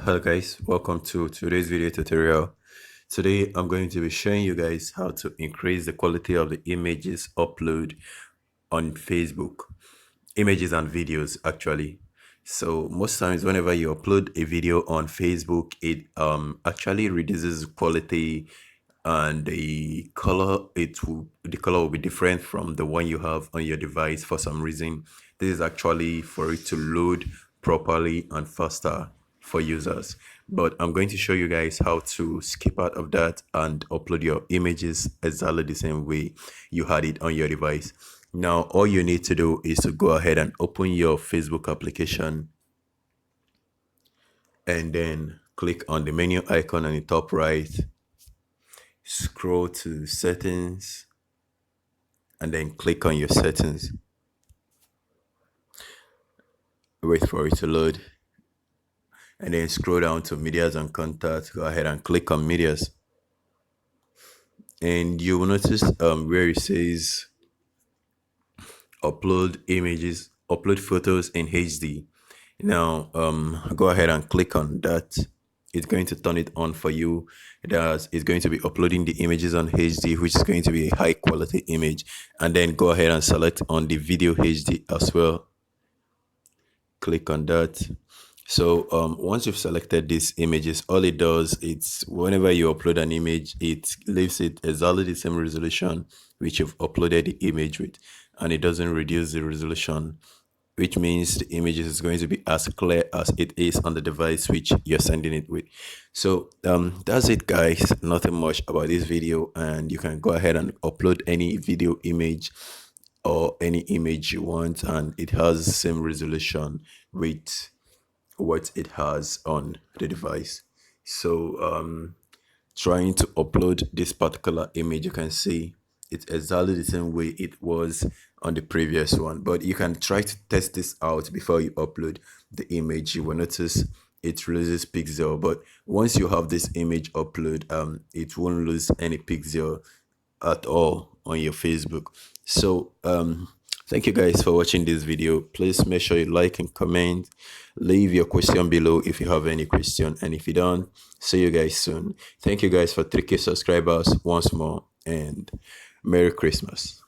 Hello guys, welcome to today's video tutorial. Today I'm going to be showing you guys how to increase the quality of the images upload on Facebook. Images and videos actually. So most times whenever you upload a video on Facebook, it actually reduces quality and the color will be different from the one you have on your device for some reason. This is actually for it to load properly and faster for users, but I'm going to show you guys how to skip out of that and upload your images exactly the same way you had it on your device. Now all you need to do is to go ahead and open your Facebook application and then click on the menu icon on the top right, scroll to settings, and then click on your settings. Wait for it to load, and then scroll down to medias and contacts. Go ahead and click on medias, and you will notice where it says upload images, upload photos in HD. Now go ahead and click on that. It's going to turn it on for you. It's going to be uploading the images on HD, which is going to be a high quality image. And then go ahead and select on the video HD as well. Click on that. So once you've selected these images, all it does, it's whenever you upload an image, it leaves it exactly the same resolution which you've uploaded the image with, and it doesn't reduce the resolution, which means the image is going to be as clear as it is on the device which you're sending it with. So that's it guys, nothing much about this video, and you can go ahead and upload any video, image, or any image you want, and it has the same resolution with what it has on the device. So trying to upload this particular image, you can see it's exactly the same way it was on the previous one, but you can try to test this out before you upload the image. You will notice it loses pixel, but once you have this image upload, it won't lose any pixel at all on your Facebook. So thank you guys for watching this video. Please make sure you like and comment, leave your question below if you have any question, and if you don't, see you guys soon. Thank you guys for 3K subscribers once more, and Merry Christmas.